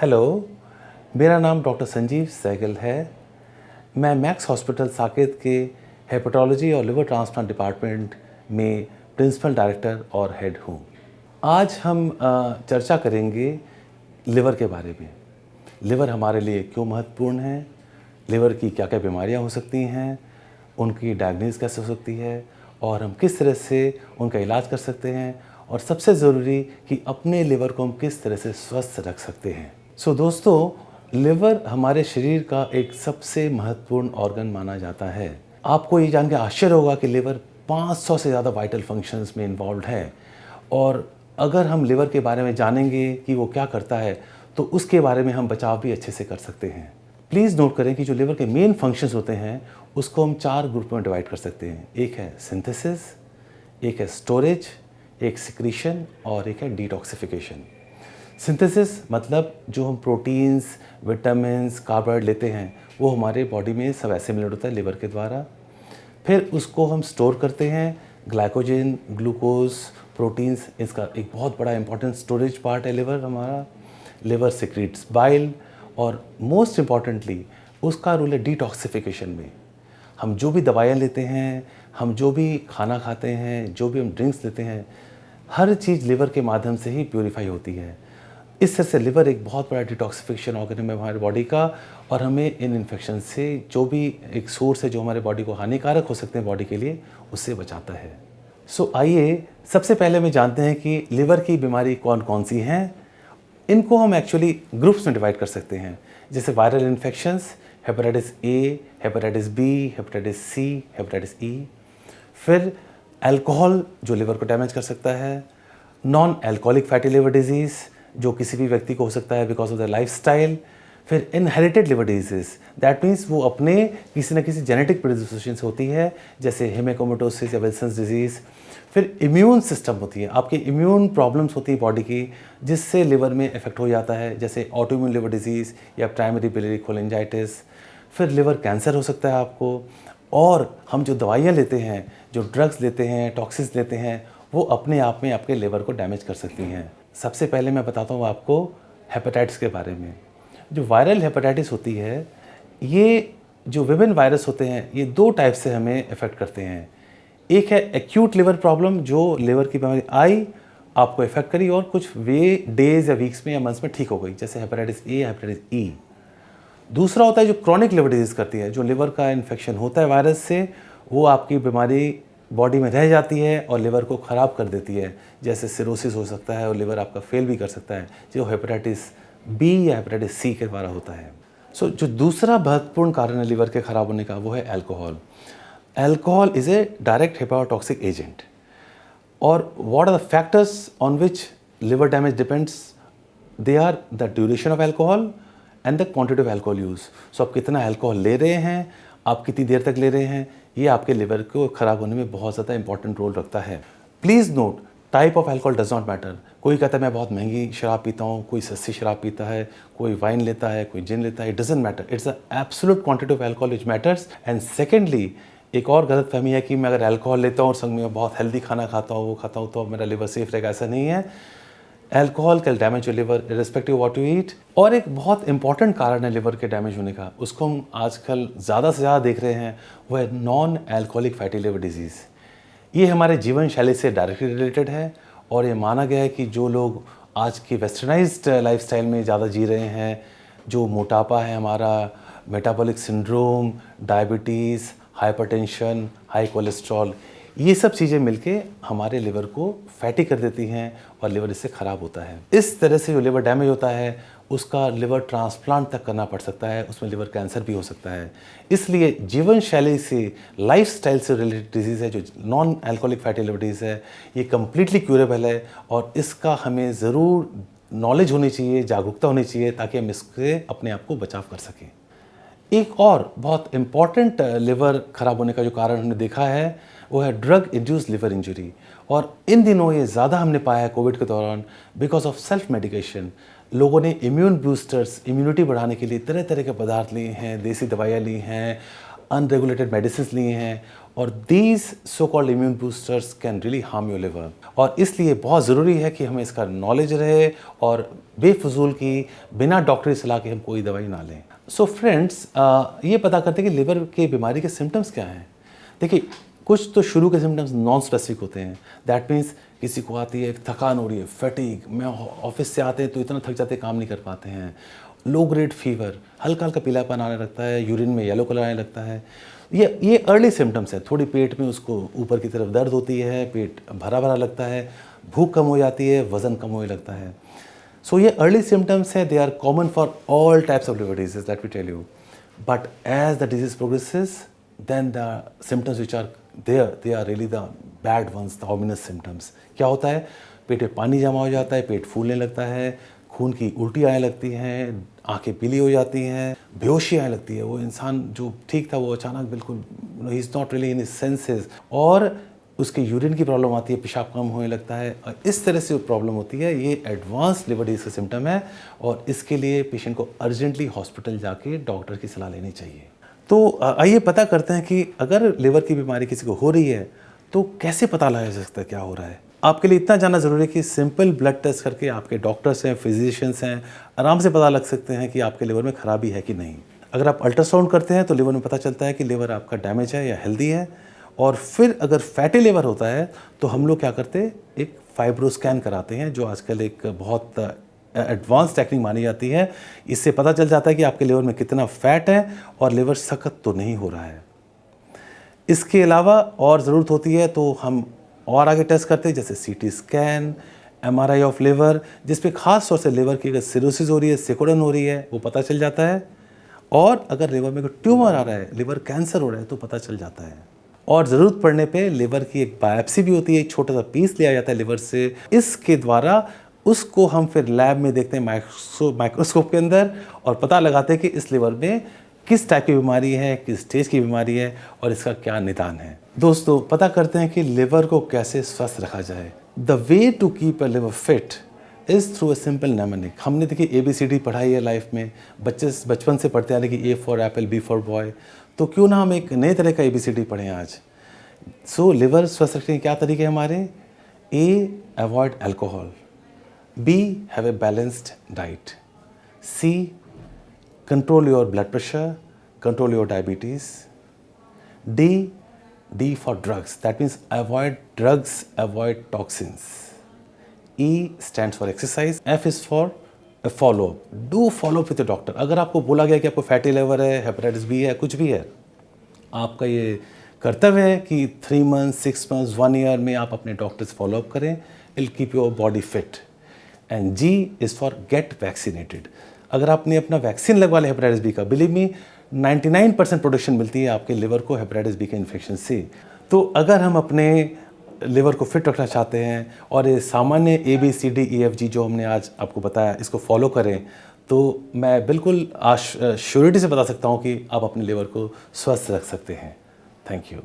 Hello, मेरा नाम doctor Sanjeev Sehgal है। मैं मैक्स हॉस्पिटल साकेत के हेपेटोलॉजी और लिवर ट्रांसप्लांट डिपार्टमेंट में प्रिंसिपल डायरेक्टर और हेड हूँ। आज हम चर्चा करेंगे लिवर के बारे में। लिवर हमारे लिए क्यों महत्वपूर्ण है, लिवर की क्या क्या बीमारियाँ हो सकती हैं, उनकी डायग्नोस कैसे हो सकती है और हम किस तरह से उनका इलाज कर सकते हैं, और सबसे ज़रूरी कि अपने लिवर को हम किस तरह से स्वस्थ रख सकते हैं। दोस्तों, लिवर हमारे शरीर का एक सबसे महत्वपूर्ण ऑर्गन माना जाता है। आपको ये जान के आश्चर्य होगा कि लिवर 500 से ज़्यादा वाइटल फंक्शंस में इन्वॉल्व है, और अगर हम लिवर के बारे में जानेंगे कि वो क्या करता है तो उसके बारे में हम बचाव भी अच्छे से कर सकते हैं। प्लीज़ नोट करें कि जो लिवर के मेन फंक्शंस होते हैं उसको हम 4 ग्रुप में डिवाइड कर सकते हैं। एक है सिंथेसिस, एक है स्टोरेज, एक सिक्रीशन और एक है डिटॉक्सिफिकेशन। सिंथेसिस मतलब जो हम प्रोटीन्स, विटामिन्स, कार्बोहाइड्रेट लेते हैं वो हमारे बॉडी में सब एसिमिलेट होता है लिवर के द्वारा। फिर उसको हम स्टोर करते हैं, ग्लाइकोजन, ग्लूकोज, प्रोटीन्स, इसका एक बहुत बड़ा इंपॉर्टेंट स्टोरेज पार्ट है लिवर हमारा। लिवर सिक्रीट्स बाइल, और मोस्ट इम्पॉर्टेंटली उसका रोल है डिटॉक्सिफिकेशन में। हम जो भी दवाइयाँ लेते हैं, हम जो भी खाना खाते हैं, जो भी हम ड्रिंक्स लेते हैं, हर चीज़ लिवर के माध्यम से ही प्योरीफाई होती है। इस तरह से लिवर एक बहुत बड़ा डिटॉक्सिफिकेशन ऑर्गन है हमारी बॉडी का, और हमें इन इन्फेक्शन से जो भी एक सोर्स है जो हमारे बॉडी को हानिकारक हो सकते हैं बॉडी के लिए, उससे बचाता है। आइए सबसे पहले हम जानते हैं कि लिवर की बीमारी कौन कौन सी हैं। इनको हम एक्चुअली ग्रुप्स में डिवाइड कर सकते हैं, जैसे viral infections, hepatitis A, hepatitis B, hepatitis C, hepatitis E. फिर अल्कोहल जो लिवर को डैमेज कर सकता है, non alcoholic fatty liver disease जो किसी भी व्यक्ति को हो सकता है बिकॉज ऑफ द लाइफस्टाइल। फिर inherited liver disease, that means वो अपने किसी न किसी जेनेटिक प्रेडिस्पोजिशन से होती है, जैसे हेमेटोमेटोसिस या विल्सन्स डिजीज़। फिर इम्यून सिस्टम होती है, आपकी इम्यून प्रॉब्लम्स होती है बॉडी की, जिससे लिवर में इफेक्ट हो जाता है, जैसे ऑटोइम्यून लिवर डिजीज़ या प्राइमरी बिलियरी कोलिंजाइटिस। फिर लिवर कैंसर हो सकता है आपको। और हम जो दवाइयाँ लेते हैं, जो ड्रग्स लेते हैं, टॉक्सिन्स लेते हैं, वो अपने आप में आपके लिवर को डैमेज कर सकती हैं। सबसे पहले मैं बताता हूँ आपको हेपेटाइटिस के बारे में। जो वायरल हेपेटाइटिस होती है, ये जो विभिन्न वायरस होते हैं, ये 2 टाइप से हमें इफ़ेक्ट करते हैं। एक है एक्यूट लिवर प्रॉब्लम, जो लिवर की बीमारी आई, आपको इफ़ेक्ट करी और कुछ डेज़ या वीक्स में या मंथ्स में ठीक हो गई, जैसे हेपेटाइटिस ए या हेपेटाइटिस ई। दूसरा होता है जो क्रॉनिक लिवर डिजीज़ करती है, जो लिवर का इन्फेक्शन होता है वायरस से, वो आपकी बीमारी बॉडी में रह जाती है और लिवर को ख़राब कर देती है, जैसे सिरोसिस हो सकता है और लिवर आपका फेल भी कर सकता है, जो हेपेटाइटिस बी या हेपेटाइटिस सी के द्वारा होता है। जो दूसरा महत्वपूर्ण कारण है लिवर के ख़राब होने का, वो है alcohol. Alcohol is a direct hepatotoxic agent, और what are the factors on which liver damage depends? They are the duration of alcohol and the quantity of alcohol use. आप कितना अल्कोहल ले रहे हैं, आप कितनी देर तक ले रहे हैं, ये आपके लिवर को ख़राब होने में बहुत ज़्यादा इंपॉर्टेंट रोल रखता है। Please note, type of alcohol does not matter. कोई कहता है मैं बहुत महंगी शराब पीता हूँ, कोई सस्ती शराब पीता है, कोई वाइन लेता है, कोई जिन लेता है, it doesn't matter. It's the absolute quantity of alcohol which matters. And secondly, एक और गलतफहमी है कि मैं अगर अल्कोहल लेता हूँ और संग में बहुत हेल्दी खाना खाता हूँ, वो खाता हूँ, तो मेरा लिवर सेफ रहेगा, ऐसा नहीं है। Alcohol can damage your liver irrespective what you eat. और एक बहुत इंपॉर्टेंट कारण है लिवर के डैमेज होने का, उसको हम आजकल ज़्यादा से ज़्यादा देख रहे हैं, वो है non alcoholic fatty liver disease. ये हमारे जीवन शैली से डायरेक्टली रिलेटेड है, और ये माना गया है कि जो लोग आज की वेस्टर्नाइज्ड लाइफस्टाइल में ज़्यादा जी रहे हैं, जो मोटापा है हमारा, metabolic syndrome, diabetes, hypertension, high cholesterol, ये सब चीज़ें मिलके हमारे लिवर को फैटी कर देती हैं और लिवर इससे ख़राब होता है। इस तरह से जो लिवर डैमेज होता है उसका लिवर ट्रांसप्लांट तक करना पड़ सकता है, उसमें लिवर कैंसर भी हो सकता है। इसलिए जीवन शैली से, लाइफस्टाइल से रिलेटेड डिजीज़ है जो non alcoholic fatty liver disease है, ये कम्प्लीटली क्यूरेबल है, और इसका हमें ज़रूर नॉलेज होनी चाहिए, जागरूकता होनी चाहिए, ताकि हम इससे अपने आप को बचाव कर सकें। एक और बहुत इम्पॉर्टेंट लिवर ख़राब होने का जो कारण हमने देखा है, वो है ड्रग इंड्यूस लिवर इंजरी। और इन दिनों ये ज़्यादा हमने पाया है कोविड के दौरान, बिकॉज ऑफ सेल्फ मेडिकेशन। लोगों ने इम्यून बूस्टर्स, इम्यूनिटी बढ़ाने के लिए तरह तरह के पदार्थ लिए हैं, देसी दवाइयाँ ली हैं, अनरेगुलेटेड मेडिसिन लिए हैं, और these so called immune boosters can really harm your liver. और इसलिए बहुत ज़रूरी है कि हमें इसका नॉलेज रहे और बेफजूल की बिना डॉक्टरी सलाह के हम कोई दवाई ना लें। सो फ्रेंड्स, ये पता करते हैं कि लिवर के बीमारी के सिम्टम्स क्या हैं। देखिए, कुछ तो शुरू के सिम्टम्स नॉन स्पेसिफिक होते हैं। दैट मीन्स किसी को आती है थकान हो रही है, फैटिग, मैं ऑफिस से आते हैं तो इतना थक जाते हैं काम नहीं कर पाते हैं, लो ग्रेड फीवर, हल्का हल्का पीलापन आने लगता है, यूरिन में येलो कलर आने लगता है। ये अर्ली सिम्टम्स है। थोड़ी पेट में उसको ऊपर की तरफ दर्द होती है, पेट भरा भरा लगता है, भूख कम हो जाती है, वज़न कम होने लगता है। सो ये अर्ली सिम्टम्स है, they are common for all types of liver disease, let me tell you. But as the disease progresses, then the symptoms which are there, they are really the bad ones, the ominous symptoms. क्या होता है? पेट में पानी जमा हो जाता है, पेट फूलने लगता है, खून की उल्टी आने लगती हैं, आंखें पीली हो जाती हैं, बेहोशी आने लगती है। वो इंसान जो ठीक था वो अचानक बिल्कुल he is not really in his senses, और उसके यूरिन की प्रॉब्लम आती है, पेशाब कम होने लगता है, और इस तरह से जो प्रॉब्लम होती है ये एडवांस लिवर डिजीज का सिम्टम है, और इसके लिए पेशेंट को अर्जेंटली हॉस्पिटल जाके डॉक्टर की सलाह लेनी चाहिए। तो आइए पता करते हैं कि अगर लिवर की बीमारी किसी को हो रही है तो कैसे पता लगाया जा सकता है क्या हो रहा है। आपके लिए इतना जानना ज़रूरी है कि सिंपल ब्लड टेस्ट करके आपके डॉक्टर्स हैं, फिजिशियंस हैं, आराम से पता लग सकते हैं कि आपके लिवर में खराबी है कि नहीं। अगर आप अल्ट्रासाउंड करते हैं तो लिवर में पता चलता है कि लिवर आपका डैमेज है या हेल्दी है। और फिर अगर फैटी लिवर होता है तो हम लोग क्या करते हैं, एक फाइब्रोस्कैन कराते हैं, जो आजकल एक बहुत एडवांस टेक्निक मानी जाती है। इससे पता चल जाता है कि आपके लिवर में कितना फैट है और लिवर सख्त तो नहीं हो रहा है। इसके अलावा और ज़रूरत होती है तो हम और आगे टेस्ट करते हैं, जैसे CT scan, MRI of liver, जिस पे खास तौर से लिवर की अगर सिरोसिस हो रही है, सिकुड़न हो रही है, वो पता चल जाता है। और अगर लिवर में कोई ट्यूमर आ रहा है, लिवर कैंसर हो रहा है, तो पता चल जाता है। और ज़रूरत पड़ने पे लिवर की एक बायोप्सी भी होती है, एक छोटा सा पीस लिया जाता है लिवर से। इसके द्वारा उसको हम फिर लैब में देखते हैं माइक्रोस्कोप के अंदर, और पता लगाते हैं कि इस लिवर में किस टाइप की बीमारी है, किस स्टेज की बीमारी है, और इसका क्या निदान है। दोस्तों, पता करते हैं कि लिवर को कैसे स्वस्थ रखा जाए। The way to keep a liver fit is through a simple mnemonic. हमने देखिए ABCD पढ़ाई है लाइफ में, बचपन से पढ़ते आ रहे कि A for Apple, B for boy, तो क्यों ना हम एक नए तरह का ABCD पढ़ें आज। सो लिवर स्वस्थ रखने के क्या तरीके हैं हमारे? A, avoid alcohol, B, have a balanced diet, C, control your blood pressure, control your diabetes. D for drugs. That means avoid drugs, avoid toxins. E stands for exercise. F is for a follow-up. Do follow-up with your doctor. अगर आपको बोला गया कि आपको fatty liver है, hepatitis B है, कुछ भी है, आपका ये कर्तव्य है कि 3 months, 6 months, 1 year में आप अपने डॉक्टर से फॉलोअप करें। It will keep your body fit. And G is for get vaccinated. अगर आपने अपना वैक्सीन लगवा लिया हेपेटाइटिस बी का, बिलीव मी 99% प्रोटेक्शन मिलती है आपके लिवर को हेपेटाइटिस बी के इन्फेक्शन से। तो अगर हम अपने लिवर को फिट रखना चाहते हैं और ये सामान्य ABCD-EFG जो हमने आज आपको बताया, इसको फॉलो करें, तो मैं बिल्कुल श्योरिटी से बता सकता हूँ कि आप अपने लिवर को स्वस्थ रख सकते हैं। Thank you.